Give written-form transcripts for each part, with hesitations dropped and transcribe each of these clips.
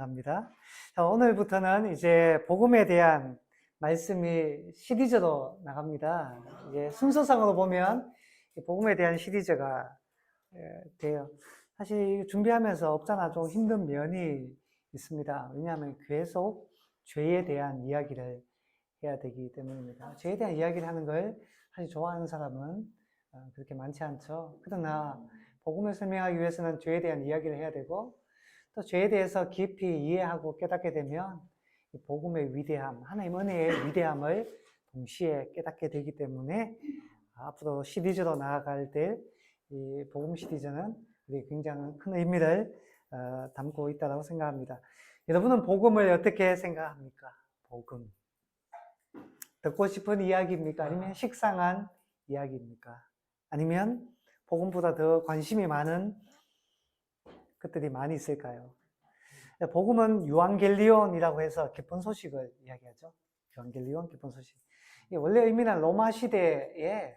합니다. 자, 오늘부터는 이제 복음에 대한 말씀이 시리즈로 나갑니다. 이제 순서상으로 보면 복음에 대한 시리즈가 돼요. 사실 준비하면서 없잖아 좀 힘든 면이 있습니다. 왜냐하면 계속 죄에 대한 이야기를 해야 되기 때문입니다. 죄에 대한 이야기를 하는 걸 사실 좋아하는 사람은 그렇게 많지 않죠. 그러나 복음을 설명하기 위해서는 죄에 대한 이야기를 해야 되고 또 죄에 대해서 깊이 이해하고 깨닫게 되면 이 복음의 위대함, 하나님 은혜의 위대함을 동시에 깨닫게 되기 때문에 앞으로 시리즈로 나아갈 때 이 복음 시리즈는 굉장히 큰 의미를 담고 있다고 생각합니다. 여러분은 복음을 어떻게 생각합니까? 복음. 듣고 싶은 이야기입니까? 아니면 식상한 이야기입니까? 아니면 복음보다 더 관심이 많은 것들이 많이 있을까요? 복음은 유앙겔리온이라고 해서 기쁜 소식을 이야기하죠. 유앙겔리온, 기쁜 소식. 원래 의미는 로마 시대에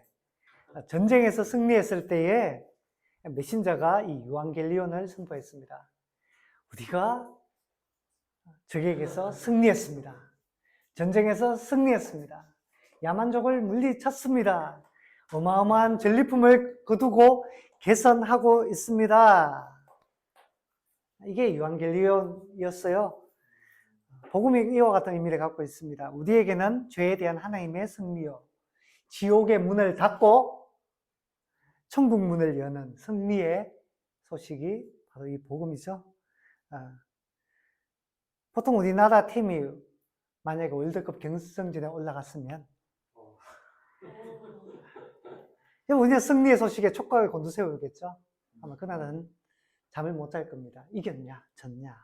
전쟁에서 승리했을 때에 메신저가 이 유앙겔리온을 선포했습니다. 우리가 적에게서 승리했습니다. 전쟁에서 승리했습니다. 야만족을 물리쳤습니다. 어마어마한 전리품을 거두고 개선하고 있습니다. 이게 유앙겔리온이었어요. 복음이 이와 같은 의미를 갖고 있습니다. 우리에게는 죄에 대한 하나님의 승리요, 지옥의 문을 닫고 천국 문을 여는 승리의 소식이 바로 이 복음이죠. 보통 우리나라 팀이 만약에 월드컵 결승전에 올라갔으면 우리는 승리의 소식에 촉각을 곤두세우겠죠. 아마 그날은 잠을 못 잘 겁니다. 이겼냐, 졌냐.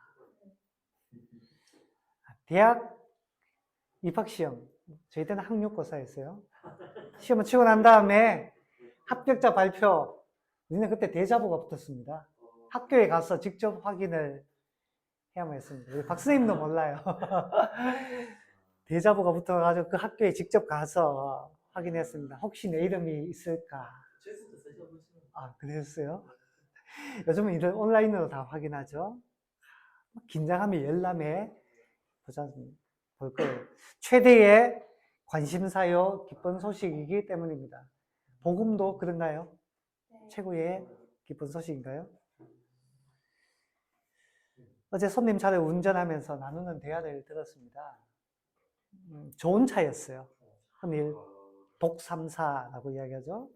대학 입학시험, 저희 때는 학력고사였어요. 시험을 치고 난 다음에 합격자 발표, 우리는 그때 대자보가 붙었습니다. 학교에 가서 직접 확인을 해야만 했습니다. 박선생님도 몰라요. 대자보가 붙어가지고 그 학교에 직접 가서 확인했습니다. 혹시 내 이름이 있을까? 아, 그랬어요? 요즘은 이들 온라인으로 다 확인하죠. 긴장하면 열람에 볼 거예요. 최대의 관심사요, 기쁜 소식이기 때문입니다. 복음도 그런가요? 최고의 기쁜 소식인가요? 어제 손님 차를 운전하면서 나누는 대화를 들었습니다. 좋은 차였어요. 흔히 독3사라고 이야기하죠.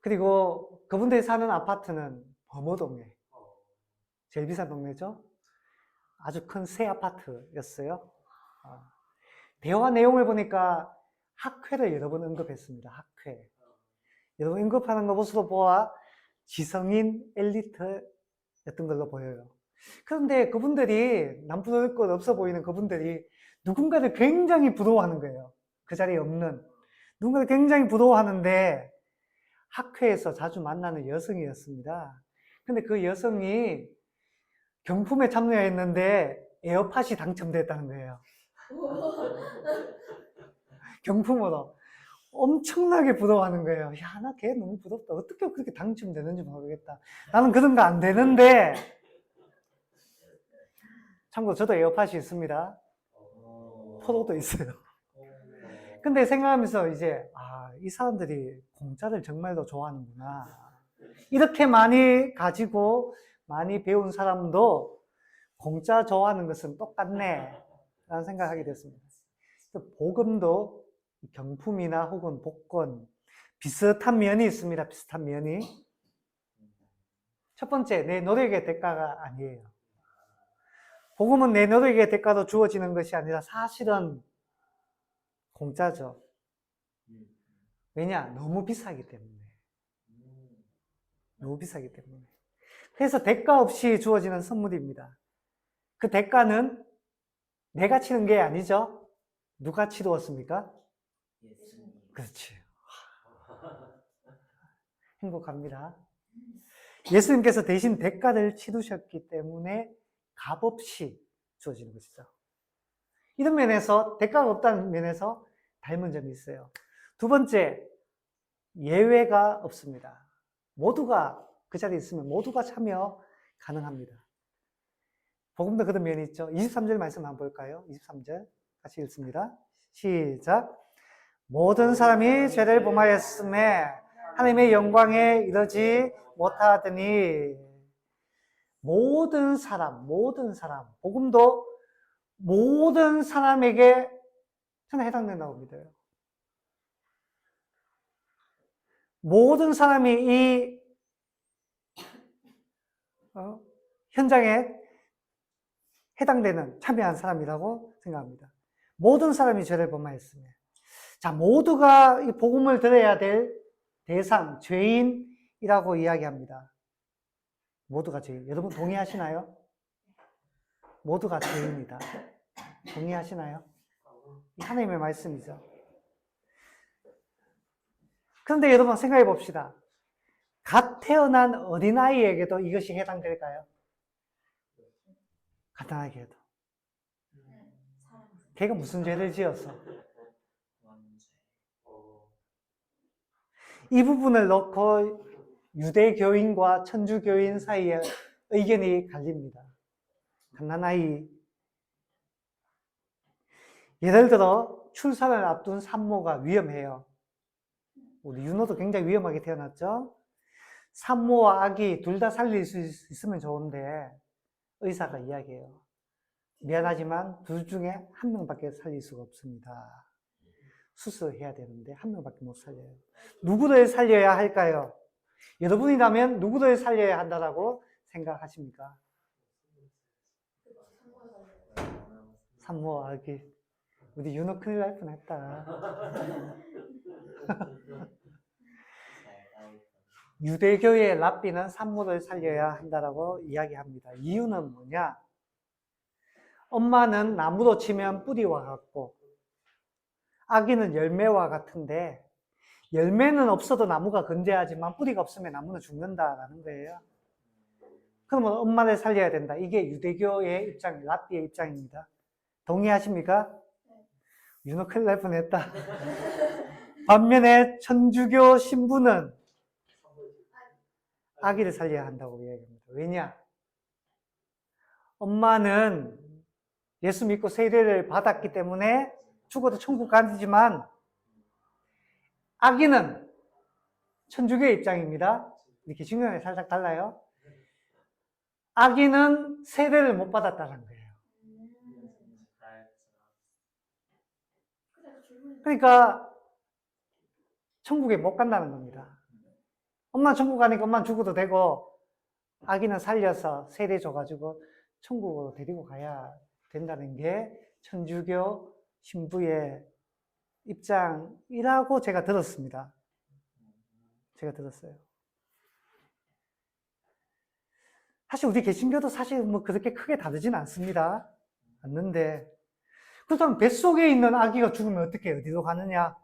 그리고 그분들이 사는 아파트는 범어동에, 제일 비싼 동네죠. 아주 큰 새 아파트였어요. 대화 내용을 보니까 학회를 여러 번 언급했습니다. 학회. 여러 번 언급하는 것으로 보아 지성인 엘리트였던 걸로 보여요. 그런데 그분들이 남부러울 것 없어 보이는 그분들이 누군가를 굉장히 부러워하는 거예요. 그 자리에 없는. 누군가를 굉장히 부러워하는데 학회에서 자주 만나는 여성이었습니다. 근데 그 여성이 경품에 참여했는데 에어팟이 당첨됐다는 거예요. 경품으로. 엄청나게 부러워하는 거예요. 야, 나 걔 너무 부럽다. 어떻게 그렇게 당첨되는지 모르겠다. 나는 그런 거 안 되는데. 참고로 저도 에어팟이 있습니다. 프로도 있어요. 근데 생각하면서 이제, 이 사람들이 공짜를 정말로 좋아하는구나. 이렇게 많이 가지고 많이 배운 사람도 공짜 좋아하는 것은 똑같네. 라는 생각을 하게 됐습니다. 복음도 경품이나 혹은 복권, 비슷한 면이 있습니다. 비슷한 면이. 첫 번째, 내 노력의 대가가 아니에요. 복음은 내 노력의 대가로 주어지는 것이 아니라 사실은 공짜죠. 왜냐? 너무 비싸기 때문에. 너무 비싸기 때문에. 그래서 대가 없이 주어지는 선물입니다. 그 대가는 내가 치는 게 아니죠. 누가 치루었습니까? 그렇지. 행복합니다. 예수님께서 대신 대가를 치르셨기 때문에 값없이 주어지는 것이죠. 이런 면에서 대가가 없다는 면에서 닮은 점이 있어요. 두 번째, 예외가 없습니다. 모두가 그 자리에 있으면 모두가 참여 가능합니다. 복음도 그런 면이 있죠. 23절 말씀 한번 볼까요? 23절 같이 읽습니다. 시작. 모든 사람이 죄를 범하였음에 하나님의 영광에 이르지 못하더니 모든 사람, 복음도 모든 사람에게 저는 해당된다고 믿어요. 모든 사람이 이 현장에 해당되는 참여한 사람이라고 생각합니다. 모든 사람이 죄를 범하였으며, 자, 모두가 이 복음을 들어야 될 대상, 죄인이라고 이야기합니다. 모두가 죄인. 여러분 동의하시나요? 모두가 죄인이다. 동의하시나요? 하나님의 말씀이죠. 그런데 여러분 생각해 봅시다. 갓 태어난 어린아이에게도 이것이 해당될까요? 갓 아이에게도. 걔가 무슨 죄를 지어서? 이 부분을 놓고 유대교인과 천주교인 사이에 의견이 갈립니다. 갓난아이, 예를 들어 출산을 앞둔 산모가 위험해요. 우리 윤호도 굉장히 위험하게 태어났죠. 산모와 아기 둘 다 살릴 수 있으면 좋은데 의사가 이야기해요. 미안하지만 둘 중에 한 명밖에 살릴 수가 없습니다. 수술해야 되는데 한 명밖에 못 살려요. 누구를 살려야 할까요? 여러분이라면 누구를 살려야 한다고 생각하십니까? 산모와 아기. 우리 윤호 큰일 날 뻔했다. 유대교의 랍비는 산모를 살려야 한다고 이야기합니다. 이유는 뭐냐? 엄마는 나무로 치면 뿌리와 같고 아기는 열매와 같은데 열매는 없어도 나무가 건재하지만 뿌리가 없으면 나무는 죽는다라는 거예요. 그러면 엄마를 살려야 된다. 이게 유대교의 입장, 랍비의 입장입니다. 동의하십니까? 윤호 큰일 날 뻔했다. 반면에 천주교 신부는 아기를 살려야 한다고 이야기합니다. 왜냐? 엄마는 예수 믿고 세례를 받았기 때문에 죽어도 천국 가지만 아기는 천주교의 입장입니다. 이렇게 중간에 살짝 달라요. 아기는 세례를 못 받았다는 거예요. 그러니까 천국에 못 간다는 겁니다. 엄마 천국 가니까 엄마는 죽어도 되고 아기는 살려서 세례 줘가지고 천국으로 데리고 가야 된다는 게 천주교 신부의 입장이라고 제가 들었습니다. 제가 들었어요. 사실 우리 개신교도 사실 뭐 그렇게 크게 다르진 않는데 그렇다면 뱃속에 있는 아기가 죽으면 어떻게 어디로 가느냐?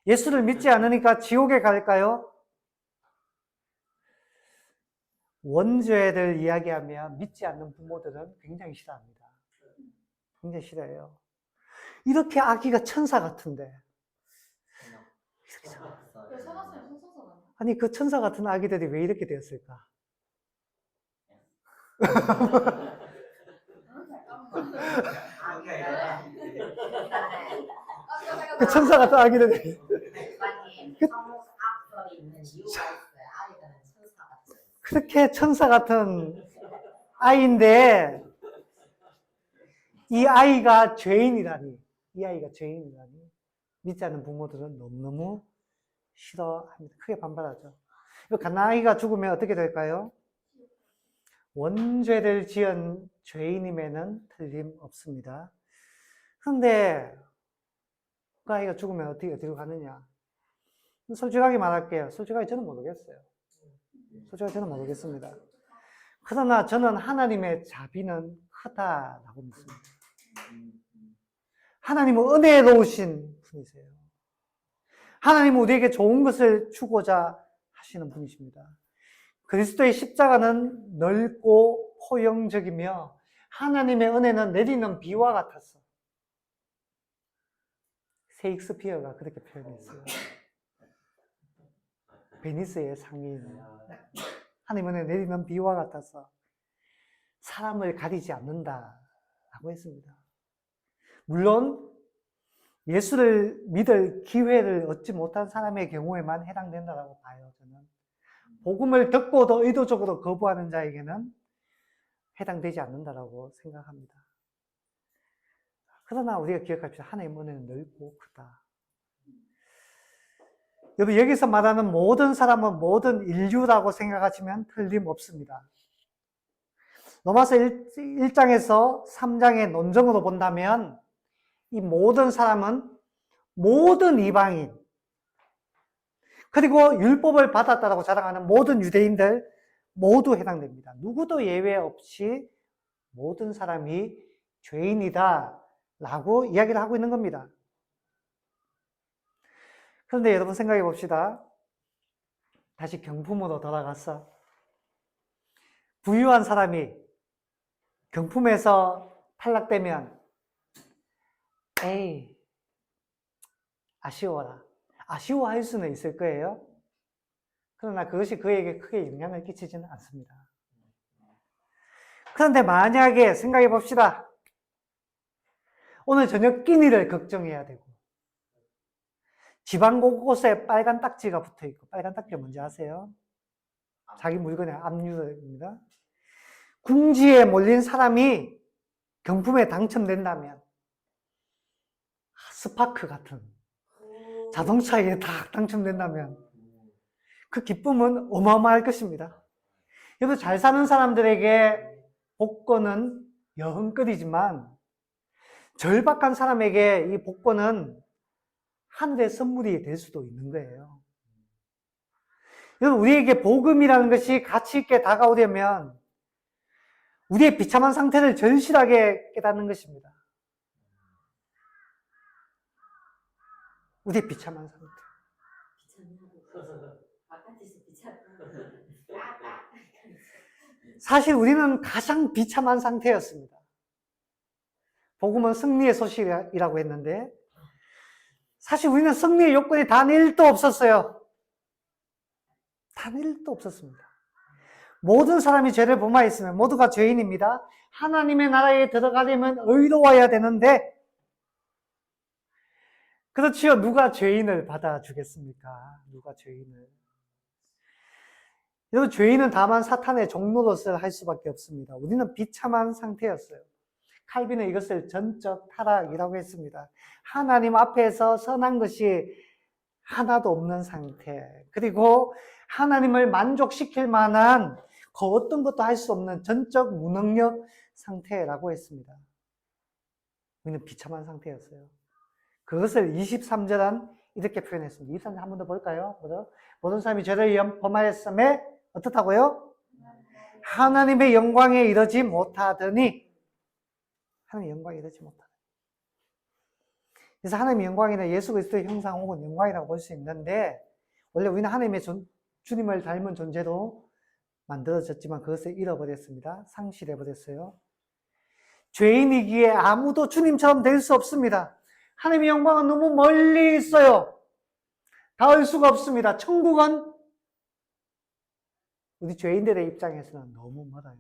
예수를 믿지 않으니까 지옥에 갈까요? 원죄를 이야기하면 믿지 않는 부모들은 굉장히 싫어합니다. 굉장히 싫어해요. 이렇게 아기가 천사 같은데. 아니, 그 천사 같은 아기들이 왜 이렇게 되었을까? 그 천사 같은 아기들이. 그렇게 천사 같은 아이인데, 이 아이가 죄인이라니, 믿지 않는 부모들은 너무너무 싫어합니다. 크게 반발하죠. 갓난아이가 죽으면 어떻게 될까요? 원죄를 지은 죄인임에는 틀림없습니다. 그런데 그 아이가 죽으면 어디로 가느냐? 솔직하게 말할게요. 솔직하게 저는 모르겠어요. 솔직하게 저는 모르겠습니다. 그러나 저는 하나님의 자비는 크다라고 믿습니다. 하나님은 은혜로우신 분이세요. 하나님은 우리에게 좋은 것을 주고자 하시는 분이십니다. 그리스도의 십자가는 넓고 포용적이며 하나님의 은혜는 내리는 비와 같았어. 셰익스피어가 그렇게 표현했어요. 베니스의 상인. 하나님의 은혜 내리는 비와 같았어. 사람을 가리지 않는다라고 했습니다. 물론 예수를 믿을 기회를 얻지 못한 사람의 경우에만 해당된다고 봐요, 저는. 복음을 듣고도 의도적으로 거부하는 자에게는 해당되지 않는다고 생각합니다. 그러나 우리가 기억합시다. 하나님의 은혜는 넓고 크다. 여러분, 여기서 말하는 모든 사람은 모든 인류라고 생각하시면 틀림없습니다. 로마서 1장에서 3장의 논정으로 본다면 이 모든 사람은 모든 이방인, 그리고 율법을 받았다고 자랑하는 모든 유대인들 모두 해당됩니다. 누구도 예외 없이 모든 사람이 죄인이다 라고 이야기를 하고 있는 겁니다. 그런데 여러분 생각해 봅시다. 다시 경품으로 돌아가서 부유한 사람이 경품에서 탈락되면 에이, 아쉬워라. 아쉬워할 수는 있을 거예요. 그러나 그것이 그에게 크게 영향을 끼치지는 않습니다. 그런데 만약에 생각해 봅시다. 오늘 저녁 끼니를 걱정해야 되고 집안 곳곳에 빨간 딱지가 붙어 있고, 빨간 딱지가 뭔지 아세요? 자기 물건의 압류입니다. 궁지에 몰린 사람이 경품에 당첨된다면 스파크 같은 자동차에 다 당첨된다면 그 기쁨은 어마어마할 것입니다. 여러분, 잘 사는 사람들에게 복권은 여흥거리지만 절박한 사람에게 이 복권은 하늘의 선물이 될 수도 있는 거예요. 여러분, 우리에게 복음이라는 것이 가치 있게 다가오려면 우리의 비참한 상태를 절실하게 깨닫는 것입니다. 우리의 비참한 상태. 사실 우리는 가장 비참한 상태였습니다. 복음은 승리의 소식이라고 했는데 사실 우리는 승리의 요건이 단 1도 없었어요. 단 1도 없었습니다. 모든 사람이 죄를 범하였으면 모두가 죄인입니다. 하나님의 나라에 들어가려면 의로워야 되는데 그렇지요. 누가 죄인을 받아주겠습니까? 누가 죄인을. 여러분, 죄인은 다만 사탄의 종로로서 할 수밖에 없습니다. 우리는 비참한 상태였어요. 칼빈은 이것을 전적 타락이라고 했습니다. 하나님 앞에서 선한 것이 하나도 없는 상태, 그리고 하나님을 만족시킬 만한 그 어떤 것도 할 수 없는 전적 무능력 상태라고 했습니다. 우리는 비참한 상태였어요. 그것을 23절은 이렇게 표현했습니다. 23절 한 번 더 볼까요? 모든 사람이 죄를 범하였음에 어떻다고요? 하나님의 영광에 이르지 못하더니. 하나님의 영광에 이르지 못하더니. 그래서 하나님의 영광이나 예수 그리스도의 형상 혹은 영광이라고 볼 수 있는데 원래 우리는 하나님의 주님을 닮은 존재로 만들어졌지만 그것을 잃어버렸습니다. 상실해버렸어요. 죄인이기에 아무도 주님처럼 될 수 없습니다. 하나님의 영광은 너무 멀리 있어요. 닿을 수가 없습니다. 천국은 우리 죄인들의 입장에서는 너무 멀어요.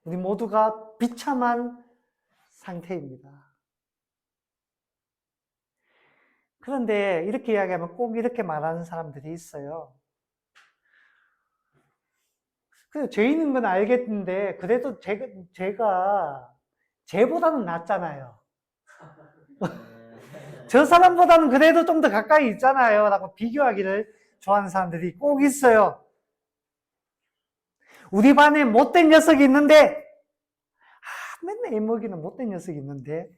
우리 모두가 비참한 상태입니다. 그런데 이렇게 이야기하면 꼭 이렇게 말하는 사람들이 있어요. 그래, 죄인인 건 알겠는데 그래도 제가 쟤보다는 낫잖아요. 저 사람보다는 그래도 좀 더 가까이 있잖아요 라고 비교하기를 좋아하는 사람들이 꼭 있어요. 우리 반에 못된 녀석이 있는데 맨날 애먹이는 못된 녀석이 있는데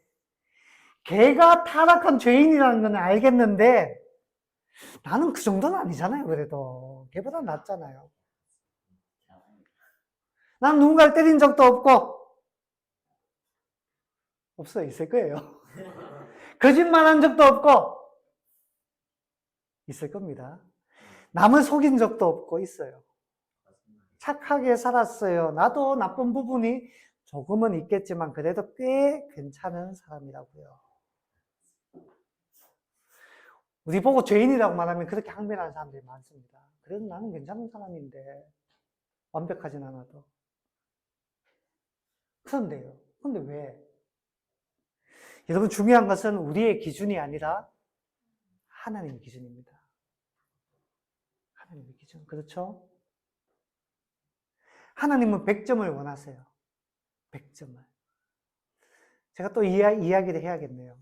걔가 타락한 죄인이라는 건 알겠는데 나는 그 정도는 아니잖아요. 그래도 걔보다 낫잖아요. 난 누군가를 때린 적도 없고 있을 거예요. 거짓말한 적도 없고 있을 겁니다. 남을 속인 적도 없고 있어요. 착하게 살았어요. 나도 나쁜 부분이 조금은 있겠지만 그래도 꽤 괜찮은 사람이라고요. 우리 보고 죄인이라고 말하면 그렇게 항변하는 사람들이 많습니다. 그래도 나는 괜찮은 사람인데 완벽하진 않아도. 그런데요. 근데 왜? 여러분, 중요한 것은 우리의 기준이 아니라 하나님의 기준입니다. 하나님의 기준. 그렇죠? 하나님은 100점을 원하세요. 100점을. 제가 또 이야기를 해야겠네요.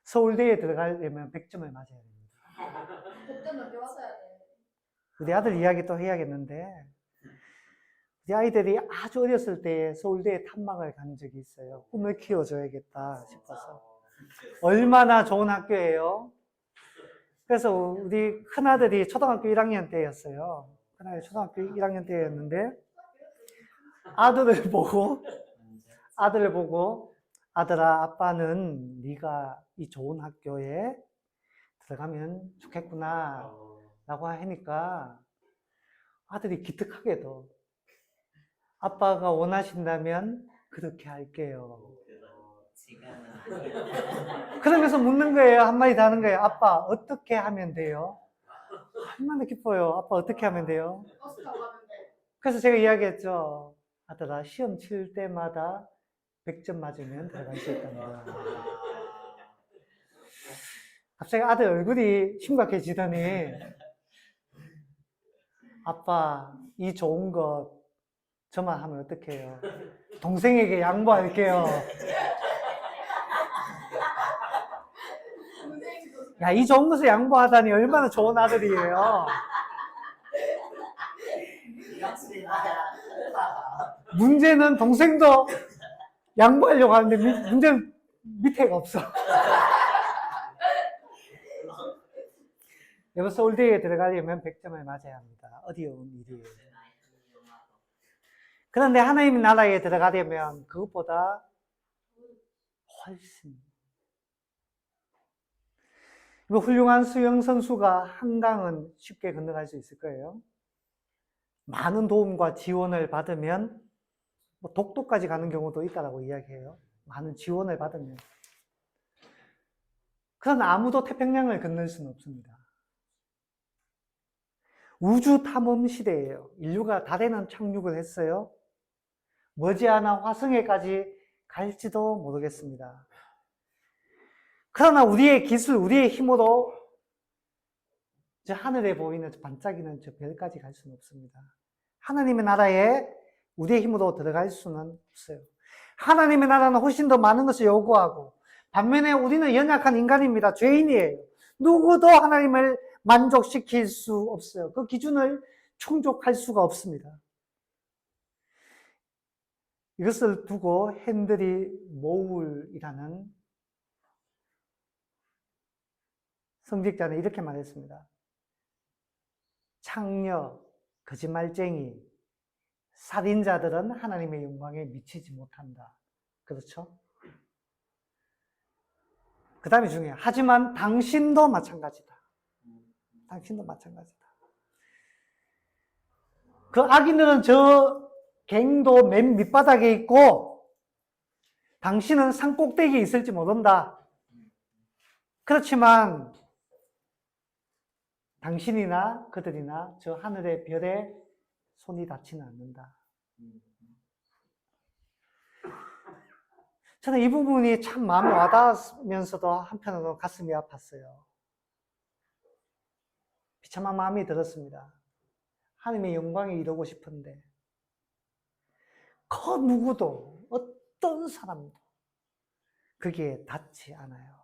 서울대에 들어가려면 100점을 맞아야 됩니다. 100점을 배웠어야 돼. 우리 아들 이야기 또 해야겠는데, 우리 아이들이 아주 어렸을 때에 서울대에 탐방을 간 적이 있어요. 꿈을 키워줘야겠다 싶어서. 얼마나 좋은 학교예요. 그래서 우리 큰아들이 초등학교 1학년 때였어요. 큰아들이 초등학교 1학년 때였는데, 아들을 보고, 아들아, 아빠는 네가 이 좋은 학교에 들어가면 좋겠구나 라고 하니까 아들이 기특하게도 아빠가 원하신다면 그렇게 할게요. 그러면서 묻는 거예요. 한마디 더 하는 거예요. 아빠, 어떻게 하면 돼요? 얼마나 기뻐요. 아빠, 어떻게 하면 돼요? 버스 타고 갔는데 그래서 제가 이야기했죠. 아들아, 시험 칠 때마다 100점 맞으면 들어갈 수 있답니다. 갑자기 아들 얼굴이 심각해지더니 아빠, 이 좋은 것 저만 하면 어떡해요? 동생에게 양보할게요. 동생도 야, 이 좋은 것을 양보하다니 얼마나 좋은 아들이에요. 문제는 동생도 양보하려고 하는데 문제는 밑에가 없어. 여러분, 서울대에 들어가려면 100점을 맞아야 합니다. 어려운 일이에요. 그런데 하나님의 나라에 들어가려면 그것보다 훨씬 훌륭한 수영 선수가 한강은 쉽게 건너갈 수 있을 거예요. 많은 도움과 지원을 받으면 독도까지 가는 경우도 있다고 이야기해요. 많은 지원을 받으면. 그러나 아무도 태평양을 건널 수는 없습니다. 우주 탐험 시대예요. 인류가 달에는 착륙을 했어요. 머지않아 화성에까지 갈지도 모르겠습니다. 그러나 우리의 기술, 우리의 힘으로 저 하늘에 보이는 반짝이는 저 별까지 갈 수는 없습니다. 하나님의 나라에 우리의 힘으로 들어갈 수는 없어요. 하나님의 나라는 훨씬 더 많은 것을 요구하고, 반면에 우리는 연약한 인간입니다. 죄인이에요. 누구도 하나님을 만족시킬 수 없어요. 그 기준을 충족할 수가 없습니다. 이것을 두고 헨드리 모울이라는 성직자는 이렇게 말했습니다. 창녀, 거짓말쟁이, 살인자들은 하나님의 영광에 미치지 못한다. 그렇죠? 그 다음에 중요해요. 하지만 당신도 마찬가지다. 당신도 마찬가지다. 그 악인들은 저 갱도 맨 밑바닥에 있고 당신은 산 꼭대기에 있을지 모른다. 그렇지만 당신이나 그들이나 저 하늘의 별에 손이 닿지는 않는다. 저는 이 부분이 참 마음에 와닿으면서도 한편으로 가슴이 아팠어요. 비참한 마음이 들었습니다. 하나님의 영광에 이루고 싶은데 그 누구도 어떤 사람도 그게 닿지 않아요.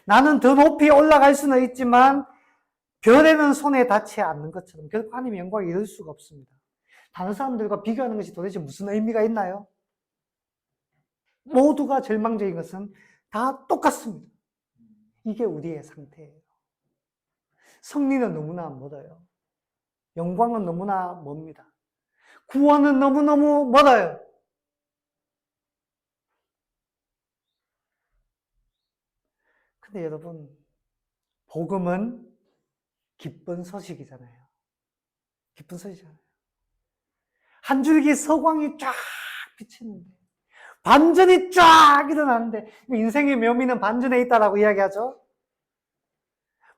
나는 더 높이 올라갈 수는 있지만 별에는 손에 닿지 않는 것처럼 결코 하나님의 영광에 이룰 수가 없습니다. 다른 사람들과 비교하는 것이 도대체 무슨 의미가 있나요? 모두가 절망적인 것은 다 똑같습니다. 이게 우리의 상태예요. 승리는 너무나 멀어요. 영광은 너무나 멉니다. 구원은 너무너무 멀어요. 근데 여러분, 복음은 기쁜 소식이잖아요. 기쁜 소식이잖아요. 한 줄기 서광이 쫙 비치는데, 반전이 쫙 일어나는데, 인생의 묘미는 반전에 있다라고 이야기하죠.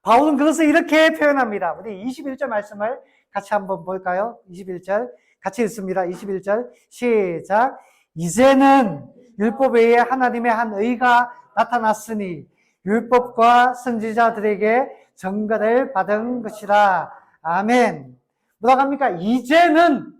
바울은 그것을 이렇게 표현합니다. 우리 21절 말씀을 같이 한번 볼까요? 21절 같이 읽습니다. 21절 시작. 이제는 율법 외에 하나님의 한 의가 나타났으니 율법과 선지자들에게 증거를 받은 것이라. 아멘. 뭐라고 합니까? 이제는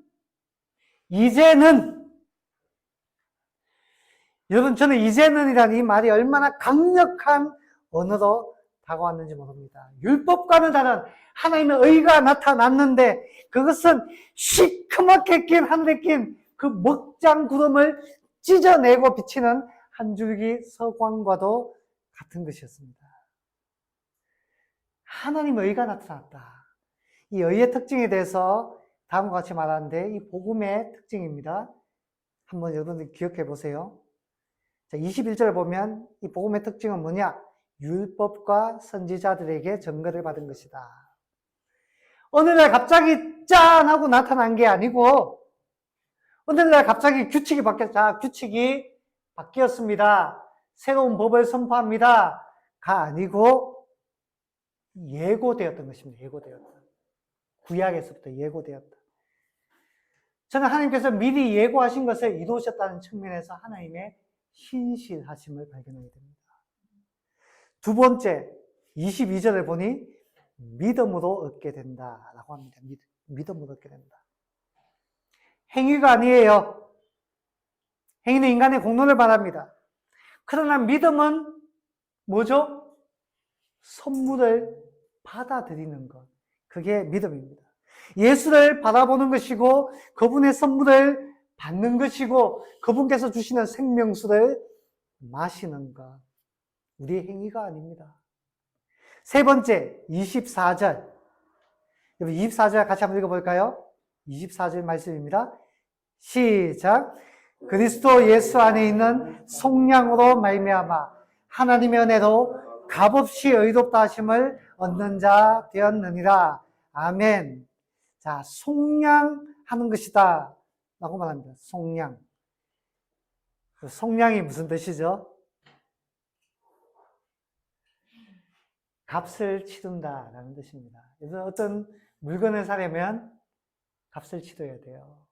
여러분, 저는 이제는이라는 이 말이 얼마나 강력한 언어로 다가왔는지 모릅니다. 율법과는 다른 하나님의 의가 나타났는데 그것은 시커멓게 낀 하늘에 낀 그 먹장 구름을 찢어내고 비치는 한 줄기 서광과도 같은 것이었습니다. 하나님의 의가 나타났다. 이 의의 특징에 대해서 다음과 같이 말하는데 이 복음의 특징입니다. 한번 여러분들 기억해 보세요. 자, 21절을 보면 이 복음의 특징은 뭐냐? 율법과 선지자들에게 증거를 받은 것이다. 어느 날 갑자기 짠 하고 나타난 게 아니고 어느 날 갑자기 규칙이 바뀌었다. 규칙이 바뀌었습니다. 새로운 법을 선포합니다. 가 아니고 예고되었던 것입니다. 예고되었다. 구약에서부터 예고되었다. 저는 하나님께서 미리 예고하신 것을 이루셨다는 측면에서 하나님의 신실하심을 발견하게 됩니다. 두 번째, 22절을 보니 믿음으로 얻게 된다라고 합니다. 믿음으로 얻게 된다. 행위가 아니에요. 행위는 인간의 공로를 말합니다. 그러나 믿음은 뭐죠? 선물을 받아들이는 것. 그게 믿음입니다. 예수를 바라보는 것이고 그분의 선물을 받는 것이고 그분께서 주시는 생명수를 마시는 것. 우리의 행위가 아닙니다. 세 번째, 24절. 24절 같이 한번 읽어볼까요? 24절 말씀입니다. 시작. 그리스도 예수 안에 있는 속량으로 말미암아 하나님의 은혜로 값없이 의롭다 하심을 얻는 자 되었느니라. 아멘. 자, 속량하는 것이다 라고 말합니다. 속량. 속량이 무슨 뜻이죠? 값을 치른다라는 뜻입니다. 그래서 어떤 물건을 사려면 값을 치러야 돼요.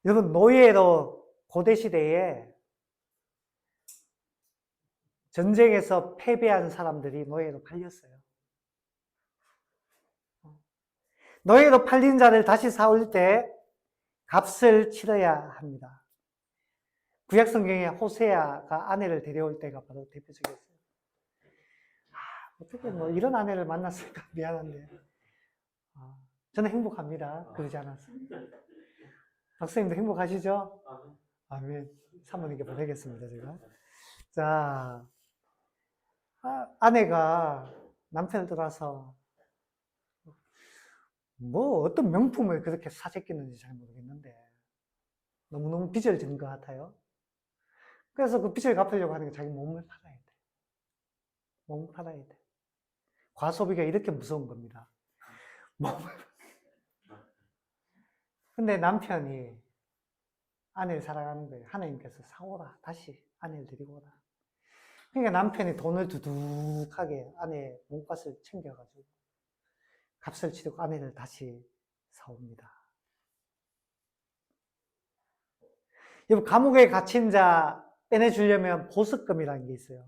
여러분, 노예로 고대시대에 전쟁에서 패배한 사람들이 노예로 팔렸어요. 노예로 팔린 자를 다시 사올 때 값을 치러야 합니다. 구약 성경에 호세아가 아내를 데려올 때가 바로 대표적이었어요. 어떻게 뭐 이런 아내를 만났을까 미안한데 저는 행복합니다. 그러지 않아서. 박사님도 행복하시죠? 아멘. 사모님께 보내겠습니다, 제가. 자, 아내가 남편을 떠나서 뭐 어떤 명품을 그렇게 사재끼는지 잘 모르겠는데 너무너무 빚을 진 것 같아요. 그래서 그 빚을 갚으려고 하는 게 자기 몸을 팔아야 돼. 몸을 팔아야 돼. 과소비가 이렇게 무서운 겁니다. 몸을. 근데 남편이 아내를 사랑하는 거예요. 하나님께서 사오라. 다시 아내를 데리고 오라. 그러니까 남편이 돈을 두둑하게 아내의 몸값을 챙겨가지고 값을 치르고 아내를 다시 사옵니다. 여러분, 감옥에 갇힌 자 빼내주려면 보석금이라는 게 있어요.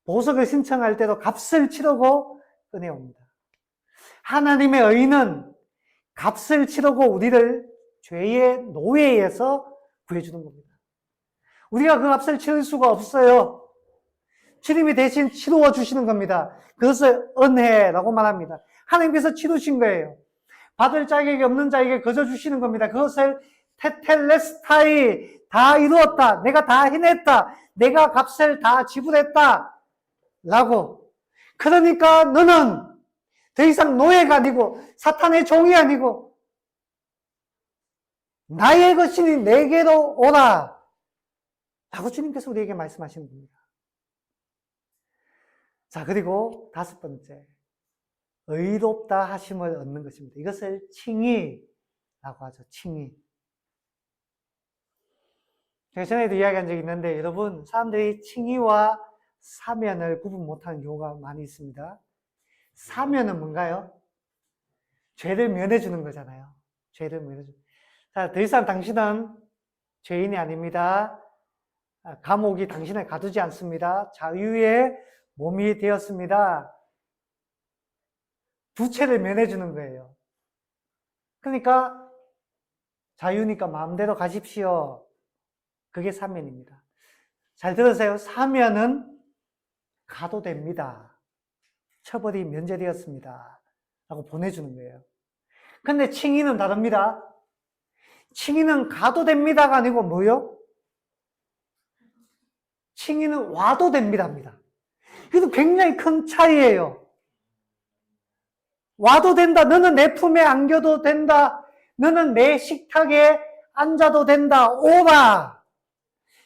보석을 신청할 때도 값을 치르고 꺼내옵니다. 하나님의 의는 값을 치르고 우리를 죄의 노예에서 구해주는 겁니다. 우리가 그 값을 치를 수가 없어요. 주님이 대신 치루어 주시는 겁니다. 그것을 은혜라고 말합니다. 하나님께서 치루신 거예요. 받을 자격이 없는 자에게 거저 주시는 겁니다. 그것을 테텔레스타이, 다 이루었다. 내가 다 해냈다. 내가 값을 다 지불했다. 라고. 그러니까 너는 더 이상 노예가 아니고 사탄의 종이 아니고 나의 것이니 내게로 오라. 라고 주님께서 우리에게 말씀하시는 겁니다. 자, 그리고 다섯 번째. 의롭다 하심을 얻는 것입니다. 이것을 칭의라고 하죠. 칭의. 제가 전에도 이야기한 적이 있는데 여러분, 사람들이 칭의와 사면을 구분 못하는 경우가 많이 있습니다. 사면은 뭔가요? 죄를 면해주는 거잖아요. 죄를 면해주는. 자, 더 이상 당신은 죄인이 아닙니다. 감옥이 당신을 가두지 않습니다. 자유의 몸이 되었습니다. 두 죄를 면해주는 거예요. 그러니까 자유니까 마음대로 가십시오. 그게 사면입니다. 잘 들으세요. 사면은 가도 됩니다. 처벌이 면제되었습니다. 라고 보내주는 거예요. 근데 칭의는 다릅니다. 칭의는 가도 됩니다가 아니고 뭐요? 칭의는 와도 됩니다입니다. 이것도 굉장히 큰 차이예요. 와도 된다. 너는 내 품에 안겨도 된다. 너는 내 식탁에 앉아도 된다. 오라.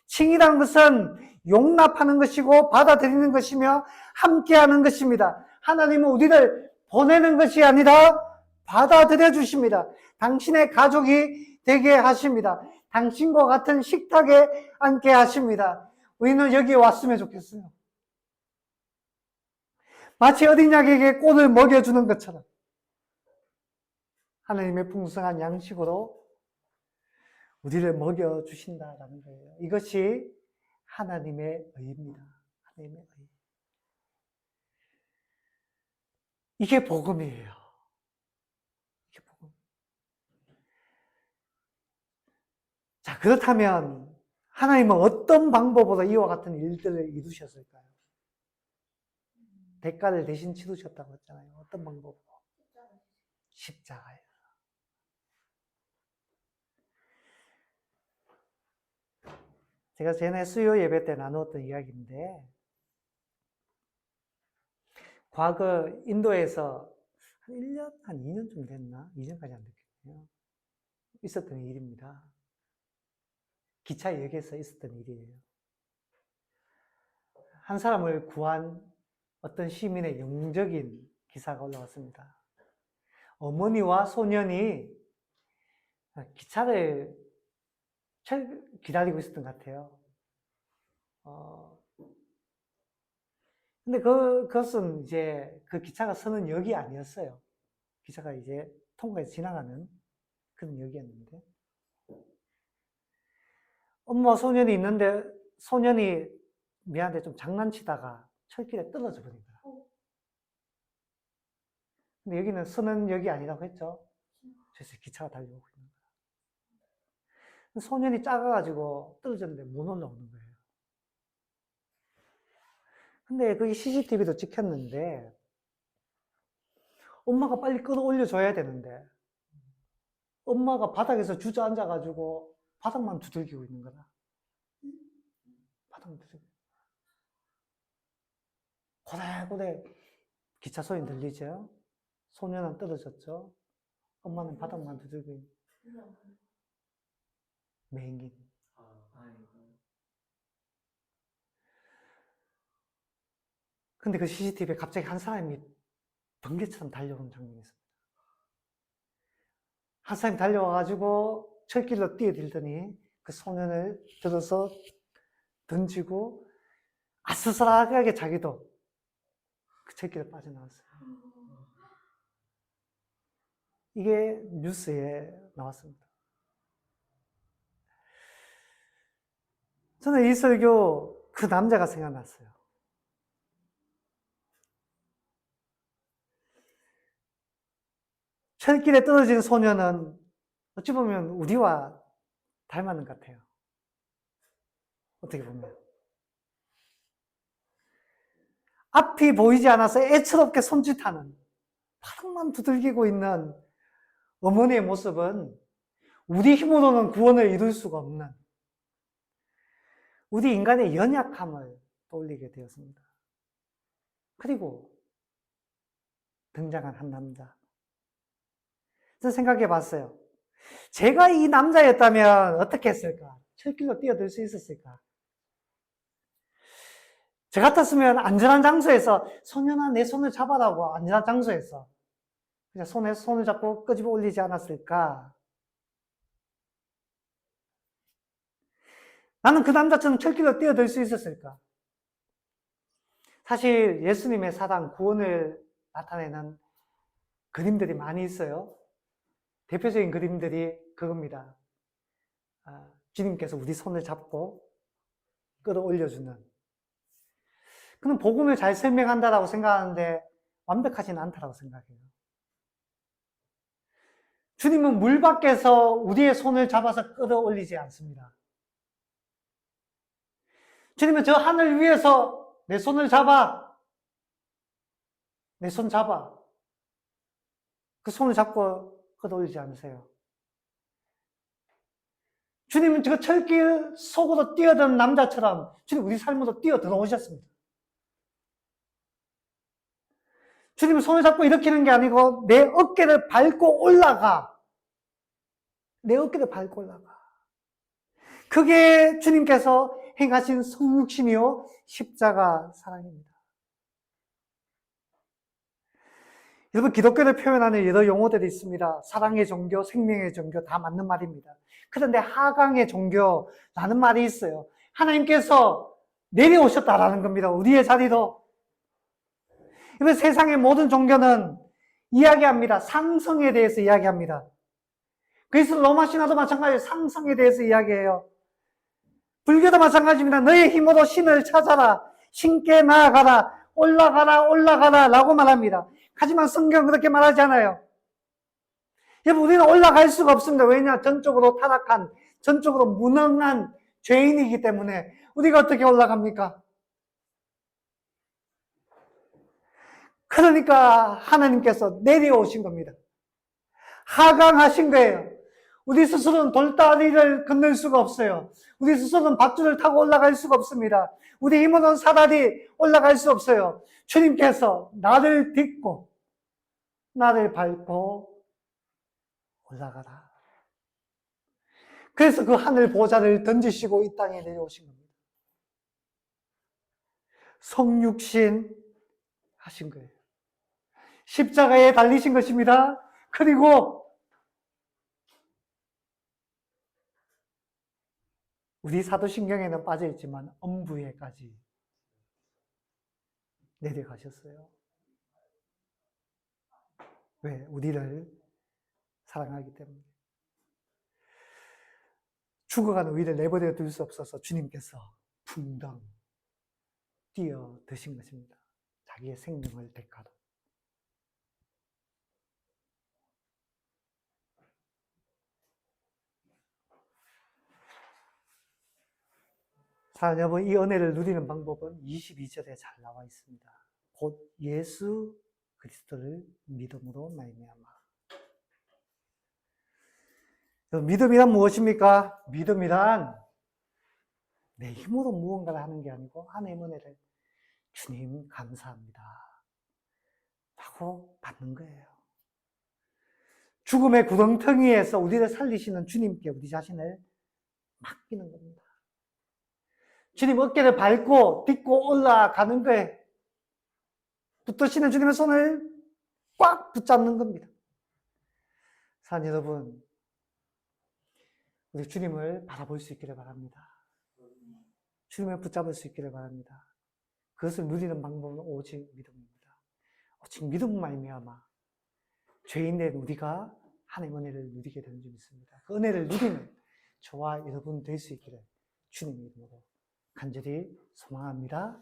칭의라는 것은 용납하는 것이고 받아들이는 것이며 함께하는 것입니다. 하나님은 우리를 보내는 것이 아니라 받아들여 주십니다. 당신의 가족이 되게 하십니다. 당신과 같은 식탁에 앉게 하십니다. 우리는 여기에 왔으면 좋겠어요. 마치 어린 양에게 꼴을 먹여주는 것처럼 하나님의 풍성한 양식으로 우리를 먹여주신다라는 거예요. 이것이 하나님의 의입니다. 하나님의 의. 이게 복음이에요. 이게 복음. 자, 그렇다면 하나님은 어떤 방법으로 이와 같은 일들을 이루셨을까요? 대가를 대신 치르셨다고 했잖아요. 어떤 방법으로? 십자가예요. 제가 전에 수요 예배 때 나누었던 이야기인데, 과거 인도에서 한 1년, 한 2년쯤 됐나? 2년까지 안 됐겠네요. 있었던 일입니다. 기차역에서 있었던 일이에요. 한 사람을 구한 어떤 시민의 영웅적인 기사가 올라왔습니다. 어머니와 소년이 기차를 기다리고 있었던 것 같아요. 근데 그것은 이제 그 기차가 서는 역이 아니었어요. 기차가 이제 통과해서 지나가는 그런 역이었는데. 엄마와 소년이 있는데 소년이 미안한데 좀 장난치다가 철길에 떨어져 버린 거야. 근데 여기는 서는 역이 아니라고 했죠. 그래서 기차가 달려오고 있는 거야. 소년이 작아가지고 떨어졌는데 못 올라오는 거예요. 근데 그게 CCTV도 찍혔는데 엄마가 빨리 끌어올려줘야 되는데 엄마가 바닥에서 주저앉아가지고 바닥만 두들기고 있는 거다. 바닥만 두들기고. 고래고래 기차 소리 들리죠? 소년은 떨어졌죠? 엄마는 바닥만 두들기고 맹인. 근데 그 CCTV에 갑자기 한 사람이 번개처럼 달려오는 장면이 있습니다. 한 사람이 달려와가지고 철길로 뛰어들더니 그 소년을 들어서 던지고 아슬아슬하게 자기도 그 철길에 빠져나왔어요. 이게 뉴스에 나왔습니다. 저는 이 설교 그 남자가 생각났어요. 철길에 떨어진 소년은 어찌 보면 우리와 닮았는 것 같아요. 어떻게 보면. 앞이 보이지 않아서 애처롭게 손짓하는, 바닥만 두들기고 있는 어머니의 모습은 우리 힘으로는 구원을 이룰 수가 없는 우리 인간의 연약함을 떠올리게 되었습니다. 그리고 등장한 한 남자. 저는 생각해 봤어요. 제가 이 남자였다면 어떻게 했을까? 철길로 뛰어들 수 있었을까? 저 같았으면 안전한 장소에서 소년아 내 손을 잡아라고 안전한 장소에서 그냥 손을 잡고 끄집어 올리지 않았을까? 나는 그 남자처럼 철길로 뛰어들 수 있었을까? 사실 예수님의 사랑, 구원을 나타내는 그림들이 많이 있어요. 대표적인 그림들이 그겁니다. 주님께서 우리 손을 잡고 끌어올려주는. 그는 복음을 잘 설명한다라고 생각하는데 완벽하진 않다라고 생각해요. 주님은 물 밖에서 우리의 손을 잡아서 끌어올리지 않습니다. 주님은 저 하늘 위에서 내 손을 잡아. 내 손 잡아. 그 손을 잡고 끌어올리지 않으세요. 주님은 저 철길 속으로 뛰어든 남자처럼 주님 우리 삶으로 뛰어 들어오셨습니다. 주님은 손을 잡고 일으키는 게 아니고 내 어깨를 밟고 올라가. 내 어깨를 밟고 올라가. 그게 주님께서 행하신 성육신이요 십자가 사랑입니다. 여러분, 기독교를 표현하는 여러 용어들이 있습니다. 사랑의 종교, 생명의 종교 다 맞는 말입니다. 그런데 하강의 종교라는 말이 있어요. 하나님께서 내려오셨다라는 겁니다. 우리의 자리로. 여러분, 세상의 모든 종교는 이야기합니다. 상성에 대해서 이야기합니다. 그래서 로마 신화도 마찬가지예요. 상성에 대해서 이야기해요. 불교도 마찬가지입니다. 너의 힘으로 신을 찾아라. 신께 나아가라. 올라가라, 올라가라 라고 말합니다. 하지만 성경은 그렇게 말하지 않아요. 여러분, 우리는 올라갈 수가 없습니다. 왜냐? 전적으로 타락한, 전적으로 무능한 죄인이기 때문에 우리가 어떻게 올라갑니까? 그러니까 하나님께서 내려오신 겁니다. 하강하신 거예요. 우리 스스로는 돌다리를 건널 수가 없어요. 우리 스스로는 밧줄을 타고 올라갈 수가 없습니다. 우리 힘으로는 사다리 올라갈 수 없어요. 주님께서 나를 딛고 나를 밟고 올라가라. 그래서 그 하늘 보좌를 던지시고 이 땅에 내려오신 겁니다. 성육신 하신 거예요. 십자가에 달리신 것입니다. 그리고 우리 사도신경에는 빠져있지만 엄부에까지 내려가셨어요. 왜? 우리를 사랑하기 때문에. 죽어가는 우리를 내버려 둘 수 없어서 주님께서 풍덩 뛰어 드신 것입니다. 자기의 생명을 대가로. 사랑하는 여러분, 이 은혜를 누리는 방법은 22절에 잘 나와 있습니다. 곧 예수 그리스도를 믿음으로 말미암아. 믿음이란 무엇입니까? 믿음이란 내 힘으로 무언가를 하는 게 아니고 하나님의 은혜를 주님 감사합니다 하고 받는 거예요. 죽음의 구덩텅이에서 우리를 살리시는 주님께 우리 자신을 맡기는 겁니다. 주님 어깨를 밟고 딛고 올라가는 거예요. 붙드시는 주님의 손을 꽉 붙잡는 겁니다. 사랑하는 여러분, 우리 주님을 바라볼 수 있기를 바랍니다. 주님을 붙잡을 수 있기를 바랍니다. 그것을 누리는 방법은 오직 믿음입니다. 오직 믿음만 말미암아 죄인된 우리가 하나님의 은혜를 누리게 되는 줄 믿습니다. 그 은혜를 누리는 저와 여러분 될 수 있기를 주님의 이름으로 간절히 소망합니다.